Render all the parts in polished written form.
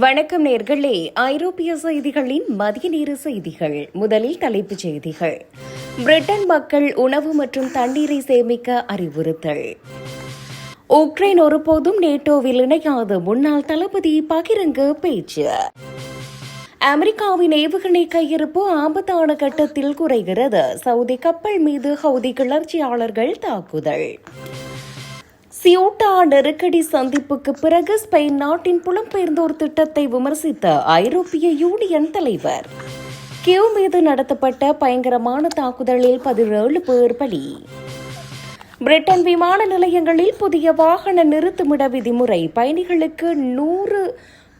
வணக்கம் நேர்களே. ஐரோப்பிய செய்திகளின் மதிய நேர செய்திகள். முதலில் தலைப்புச் செய்திகள். பிரிட்டன் மக்கள் உணவு மற்றும் தண்ணீரை சேமிக்க அறிவுறுத்தல். உக்ரைன் ஒருபோதும் நேட்டோவில் இணையாது, முன்னாள் தளபதி பகிரங்க பேச்சு. அமெரிக்காவின் ஏவுகணை கையிருப்பு ஆபத்தான கட்டத்தில் குறைகிறது. சவுதி கப்பல் மீது ஹவுதி கிளர்ச்சியாளர்கள் தாக்குதல். சியூட்டா நெருக்கடி சந்திப்புக்கு பிறகு ஸ்பெயின் நாட்டின் புலம்பெயர்ந்தோர் திட்டத்தை விமர்சித்த ஐரோப்பிய யூனியன் தலைவர். கியூ மீது நடத்தப்பட்ட பயங்கரமான தாக்குதலில் 17 பேர் பலி. பிரிட்டன் விமான நிலையங்களில் புதிய வாகன நிறுத்துமிட விதிமுறை, பயணிகளுக்கு 100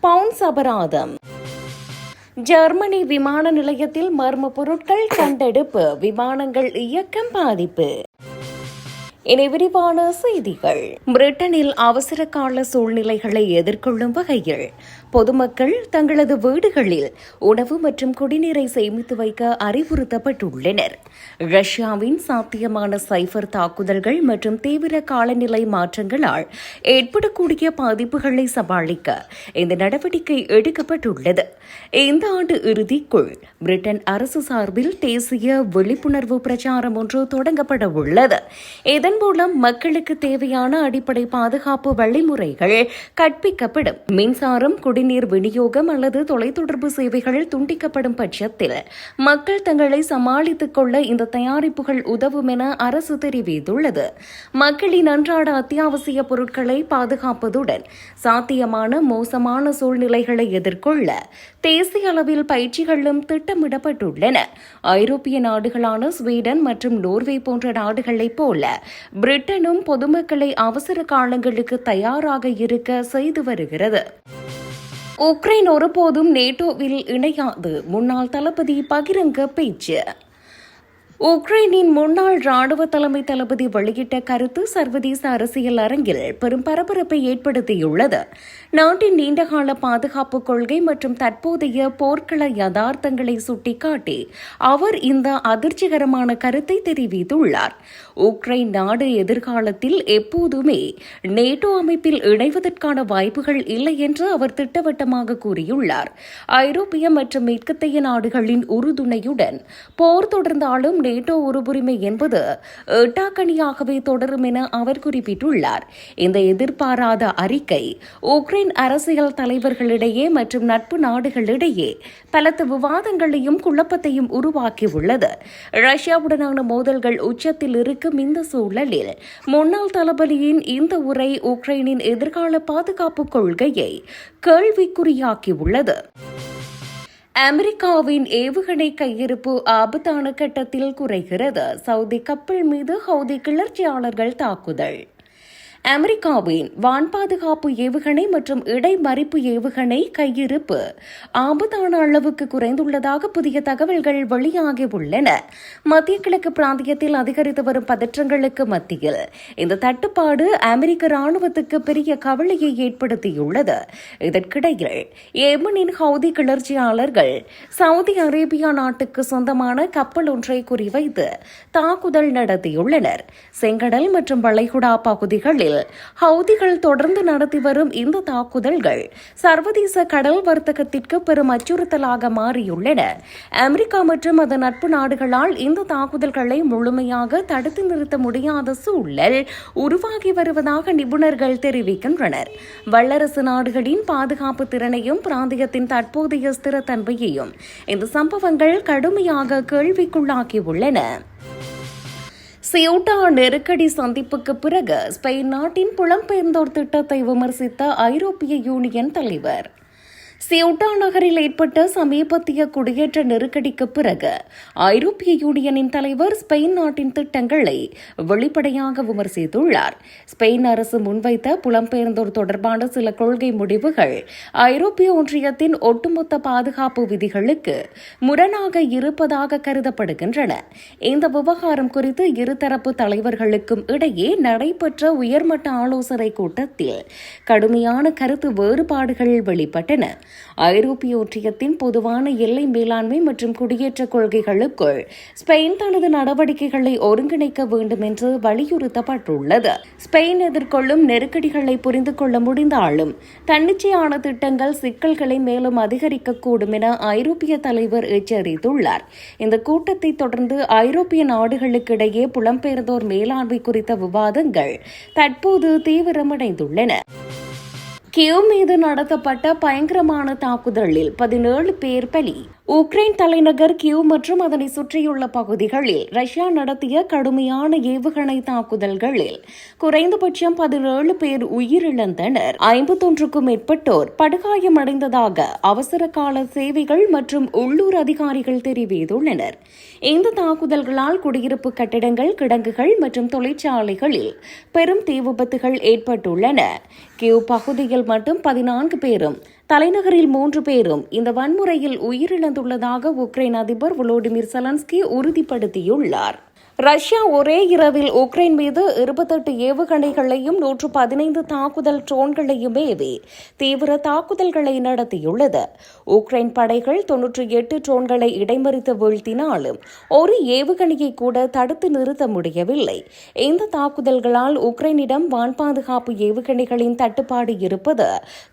பவுண்ட்ஸ் அபராதம். ஜெர்மனி விமான நிலையத்தில் மர்ம பொருட்கள் கண்டெடுப்பு, விமானங்கள் இயக்கம் பாதிப்பு. இனி விரிவான செய்திகள். பிரிட்டனில் அவசர கால சூழ்நிலைகளை எதிர்கொள்ளும் வகையில் பொதுமக்கள் தங்களது வீடுகளில் உணவு மற்றும் குடிநீரை சேமித்து வைக்க அறிவுறுத்தப்பட்டுள்ளனர். ரஷ்யாவின் சாத்தியமான சைபர் தாக்குதல்கள் மற்றும் தீவிர காலநிலை மாற்றங்களால் ஏற்படக்கூடிய பாதிப்புகளை சமாளிக்க இந்த நடவடிக்கை எடுக்கப்பட்டுள்ளது. இந்த ஆண்டு இறுதிக்குள் பிரிட்டன் அரசு சார்பில் தேசிய விழிப்புணர்வு பிரச்சாரம் ஒன்று தொடங்கப்பட உள்ளது. இதன் மூலம் மக்களுக்கு தேவையான அடிப்படை பாதுகாப்பு வழிமுறைகள் கற்பிக்கப்படும். மின்சாரம், குடிநீர் விநியோகம் அல்லது தொலைத்தொடர்பு சேவைகள் துண்டிக்கப்படும் பட்சத்தில் மக்கள் தங்களை சமாளித்துக் கொள்ள இந்த தயாரிப்புகள் உதவும் என அரசு தெரிவித்துள்ளது. மக்களின் அன்றாட அத்தியாவசிய பொருட்களை பாதுகாப்பதுடன் சாத்தியமான மோசமான சூழ்நிலைகளை எதிர்கொள்ள தேசிய அளவில் பயிற்சிகளும் திட்டமிடப்பட்டுள்ளன. ஐரோப்பிய நாடுகளான ஸ்வீடன் மற்றும் நோர்வே போன்ற நாடுகளைப் போல பிரிட்டனும் பொதுமக்களை அவசர காலங்களுக்கு தயாராக இருக்க செய்து வருகிறது. உக்ரைன் ஒருபோதும் நேட்டோவில் இணையாது, முன்னாள் தளபதி பகிரங்க பேச்சு. உக்ரைனின் முன்னாள் ராணுவ தலைமை தளபதி வெளியிட்ட கருத்து சர்வதேச அரசியல் அரங்கில் பெரும் பரபரப்பை ஏற்படுத்தியுள்ளது. நாட்டின் நீண்டகால பாதுகாப்பு கொள்கை மற்றும் தற்போதைய போர்க்கள யதார்த்தங்களை சுட்டிக்காட்டி அவர் இந்த அதிர்ச்சிகரமான கருத்தை தெரிவித்துள்ளார். உக்ரைன் நாடு எதிர்காலத்தில் எப்போதுமே நேட்டோ அமைப்பில் இணைவதற்கான வாய்ப்புகள் இல்லை என்று அவர் திட்டவட்டமாக கூறியுள்ளார். ஐரோப்பிய மற்றும் மேற்கத்திய நாடுகளின் உறுதுணையுடன் போர் தொடர்ந்தாலும் நேட்டோ உறுப்புரிமை என்பது எட்டாக்கணியாகவே தொடரும் என அவர் குறிப்பிட்டுள்ளார். இந்த எதிர்பாராத அறிக்கை உக்ரைன் அரசியல் தலைவர்களிடையே மற்றும் நட்பு நாடுகளிடையே பலத்த விவாதங்களையும் குழப்பத்தையும் உருவாக்கியுள்ளது. ரஷ்யாவுடனான மோதல்கள் உச்சத்தில் இருக்கும் இந்த சூழலில் முன்னாள் தளபதியின் இந்த உரை உக்ரைனின் எதிர்கால பாதுகாப்பு கொள்கையை கேள்விக்குறியாக்கியுள்ளது. அமெரிக்காவின் ஏவுகணை கையிருப்பு ஆபத்தான கட்டத்தில் குறைகிறது. சவுதி கப்பல் மீது ஹவுதி கிளர்ச்சியாளர்கள் தாக்குதல். அமெரிக்காவின் வான் பாதுகாப்பு ஏவுகணை மற்றும் இடைமறிப்பு ஏவுகணை கையிருப்பு ஆபத்தான அளவுக்கு குறைந்துள்ளதாக புதிய தகவல்கள் வெளியாகியுள்ளன. மத்திய கிழக்கு பிராந்தியத்தில் அதிகரித்து வரும் பதற்றங்களுக்கு மத்தியில் இந்த தட்டுப்பாடு அமெரிக்க ராணுவத்துக்கு பெரிய கவலையை ஏற்படுத்தியுள்ளது. இதற்கிடையில் ஏமனின் ஹவுதி கிளர்ச்சியாளர்கள் சவுதி அரேபியா நாட்டுக்கு சொந்தமான கப்பல் ஒன்றை குறிவைத்து தாக்குதல் நடத்தியுள்ளனர். செங்கடல் மற்றும் வளைகுடா பகுதிகளில் ஹவுதிகள் தொடர்ந்து நடத்தி வரும் இந்த தாக்குதல்கள் சர்வதேச கடல் வர்த்தகத்திற்கு பெரும் அச்சுறுத்தலாக மாறியுள்ளன. அமெரிக்கா மற்றும் அதன் நட்பு நாடுகளால் இந்த தாக்குதல்களை முழுமையாக தடுத்து நிறுத்த முடியாத சூழல் உருவாகி வருவதாக நிபுணர்கள் தெரிவிக்கின்றனர். வல்லரசு நாடுகளின் பாதுகாப்பு திறனையும் பிராந்தியத்தின் தற்போதைய ஸ்திரத்தன்மையையும் இந்த சம்பவங்கள் கடுமையாக கேள்விக்குள்ளாக்கியுள்ளன. சியூட்டா நெருக்கடி சந்திப்புக்கு பிறகு ஸ்பெயின் நாட்டின் புலம்பெயர்ந்தோர் திட்டத்தை விமர்சித்த ஐரோப்பிய யூனியன் தலைவர். சியூட்டா நகரில் ஏற்பட்ட சமீபத்திய குடியேற்ற நெருக்கடிக்கு பிறகு ஐரோப்பிய யூனியனின் தலைவர் ஸ்பெயின் நாட்டின் திட்டங்களை வெளிப்படையாக விமர்சித்துள்ளார். ஸ்பெயின் அரசு முன்வைத்த புலம்பெயர்ந்தோர் தொடர்பான சில கொள்கை முடிவுகள் ஐரோப்பிய ஒன்றியத்தின் ஒட்டுமொத்த பாதுகாப்பு விதிகளுக்கு முரணாக இருப்பதாக கருதப்படுகின்றன. இந்த விவகாரம் குறித்து இருதரப்பு தலைவர்களுக்கும் இடையே நடைபெற்ற உயர்மட்ட ஆலோசனை கூட்டத்தில் கடுமையான கருத்து வேறுபாடுகள் வெளிப்பட்டன. ஐரோப்பிய ஒன்றியத்தின் பொதுவான எல்லை மேலாண்மை மற்றும் குடியேற்ற கொள்கைகளுக்குள் ஸ்பெயின் தனது நடவடிக்கைகளை ஒருங்கிணைக்க வேண்டும் என்று வலியுறுத்தப்பட்டுள்ளது. ஸ்பெயின் எதிர்கொள்ளும் நெருக்கடிகளை புரிந்து கொள்ள முடிந்தாலும் தன்னிச்சையான திட்டங்கள் சிக்கல்களை மேலும் அதிகரிக்கக்கூடும் என ஐரோப்பிய தலைவர் எச்சரித்துள்ளார். இந்த கூட்டத்தை தொடர்ந்து ஐரோப்பிய நாடுகளுக்கிடையே புலம்பெயர்ந்தோர் மேலாண்மை குறித்த விவாதங்கள் தற்போது தீவிரமடைந்துள்ளன. கியேவ் மீது நடத்தப்பட்ட பயங்கரமான தாக்குதலில் 17 பேர் பலி. உக்ரைன் தலைநகர் கியேவ் மற்றும் அதனை சுற்றியுள்ள பகுதிகளில் ரஷ்யா நடத்திய கடுமையான ஏவுகணை தாக்குதல்களில் குறைந்தபட்சம் 17 பேர் உயிரிழந்தனர். 51க்கும் மேற்பட்டோர் படுகாயமடைந்ததாக அவசர கால சேவைகள் மற்றும் உள்ளூர் அதிகாரிகள் தெரிவித்துள்ளனர். இந்த தாக்குதல்களால் குடியிருப்பு கட்டிடங்கள், கிடங்குகள் மற்றும் தொழிற்சாலைகளில் பெரும் தீ விபத்துகள் ஏற்பட்டுள்ளன. கியேவ் பகுதியில் மட்டும் 14 பேரும், தலைநகரில் 3 பேரும் இந்த வன்முறையில் உயிரிழந்துள்ளதாக உக்ரைன் அதிபர் வோலோடிமிர் செலன்ஸ்கி உறுதிப்படுத்தியுள்ளார். ரஷ்யா ஒரே இரவில் உக்ரைன் மீது 28 ஏவுகணைகளையும் 115 தாக்குதல் ட்ரோன்களையும் ஏவி தீவிர தாக்குதல்களை நடத்தியுள்ளது. உக்ரைன் படைகள் 98 ட்ரோன்களை இடைமறித்து வீழ்த்தினாலும் ஒரு ஏவுகணையை கூட தடுத்து நிறுத்த முடியவில்லை. இந்த தாக்குதல்களால் உக்ரைனிடம் வான் பாதுகாப்பு ஏவுகணைகளின் தட்டுப்பாடு இருப்பது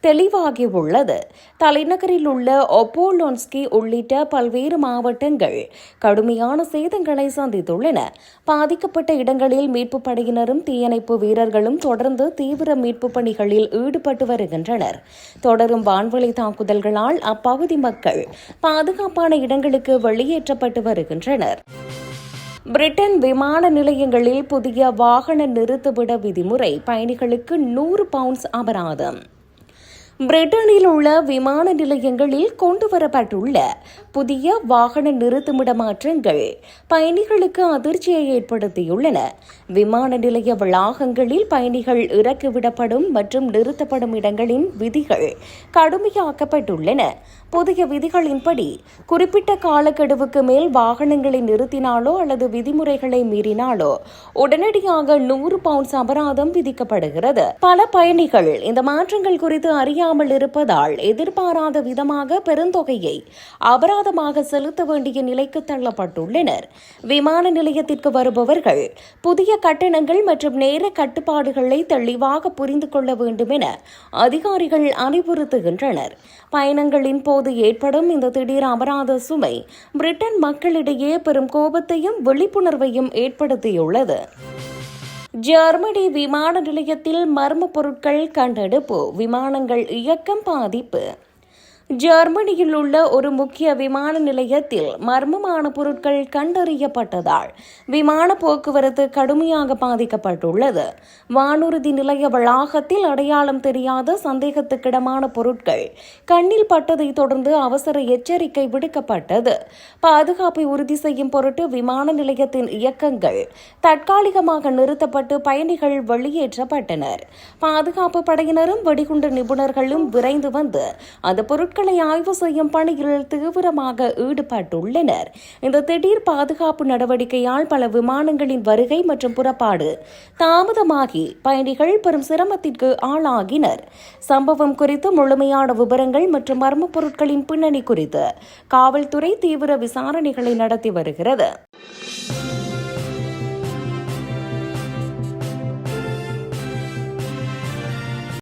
தெளிவாகியுள்ளது. தலைநகரில் உள்ள ஒப்போலோன்ஸ்கி உள்ளிட்ட பல்வேறு மாவட்டங்கள் கடுமையான சேதங்களை சந்தித்துள்ளன. பாதிக்கப்பட்ட இடங்களில் மீட்புப் படையினரும் தீயணைப்பு வீரர்களும் தொடர்ந்து தீவிர மீட்புப் பணிகளில் ஈடுபட்டு வருகின்றனர். தொடரும் வான்வெளி தாக்குதல்களால் அப்பகுதி மக்கள் பாதுகாப்பான இடங்களுக்கு வெளியேற்றப்பட்டு வருகின்றனர். பிரிட்டன் விமான நிலையங்களில் புதிய வாகன நிறுத்துவிட விதிமுறை, பயணிகளுக்கு 100 பவுண்ட்ஸ் அபராதம். பிரிட்டனில் உள்ள விமான நிலையங்களில் கொண்டுவரப்பட்டுள்ள புதிய வாகன நிறுத்துமிட மாற்றங்கள் பயணிகளுக்கு அதிர்ச்சியை ஏற்படுத்தியுள்ளன. விமான நிலைய வளாகங்களில் பயணிகள் இறக்கிவிடப்படும் மற்றும் நிறுத்தப்படும் இடங்களின் விதிகள் கடுமையாக்கப்பட்டுள்ளன. புதிய விதிகளின்படி குறிப்பிட்ட காலக்கெடுவுக்கு மேல் வாகனங்களை நிறுத்தினாலோ அல்லது விதிமுறைகளை மீறினாலோ உடனடியாக 100 பவுண்ட்ஸ் அபராதம் விதிக்கப்படுகிறது. பல பயணிகள் இந்த மாற்றங்கள் குறித்து அறியாமல் இருப்பதால் எதிர்பாராத விதமாக பெருந்தொகையை அபராதமாக செலுத்த வேண்டிய நிலைக்கு தள்ளப்பட்டுள்ளனர். விமான நிலையத்திற்கு வருபவர்கள் புதிய கட்டணங்கள் மற்றும் நேர கட்டுப்பாடுகளை தெளிவாக புரிந்து கொள்ள வேண்டும் என அதிகாரிகள் அறிவுறுத்துகின்றனர். பயணங்களின் போது ஏற்படும் இந்த திடீர் அபராத சுமை பிரிட்டன் மக்களிடையே பெரும் கோபத்தையும் விழிப்புணர்வையும் ஏற்படுத்தியுள்ளது. ஜெர்மனி விமான நிலையத்தில் மர்ம பொருட்கள் கண்டெடுப்பு, விமானங்கள் இயக்கம் பாதிப்பு. ஜெர்மனியில் உள்ள ஒரு முக்கிய விமான நிலையத்தில் மர்மமான பொருட்கள் கண்டறியப்பட்டதால் விமான போக்குவரத்து கடுமையாக பாதிக்கப்பட்டுள்ளது. வானூர்தி நிலைய வளாகத்தில் அடையாளம் தெரியாத சந்தேகத்துக்கிடமான பொருட்கள் கண்ணில் பட்டதை தொடர்ந்து அவசர எச்சரிக்கை விடுக்கப்பட்டது. பாதுகாப்பை உறுதி செய்யும் பொருட்டு விமான நிலையத்தின் இயக்கங்கள் தற்காலிகமாக நிறுத்தப்பட்டு பயணிகள் வெளியேற்றப்பட்டனர். பாதுகாப்பு படையினரும் வெடிகுண்டு நிபுணர்களும் விரைந்து வந்து அந்த பொருட்களை ஆய்வு செய்யும் பணியில் தீவிரமாக ஈடுபட்டுள்ளனர். இந்த திடீர் பாதுகாப்பு நடவடிக்கையால் பல விமானங்களின் வருகை மற்றும் புறப்பாடு தாமதமாகி பயணிகள் பெரும் சிரமத்திற்கு ஆளாகினர். சம்பவம் குறித்து முழுமையான விவரங்கள் மற்றும் மர்ம பொருட்களின் பின்னணி குறித்து காவல்துறை தீவிர விசாரணைகளை நடத்தி வருகிறது.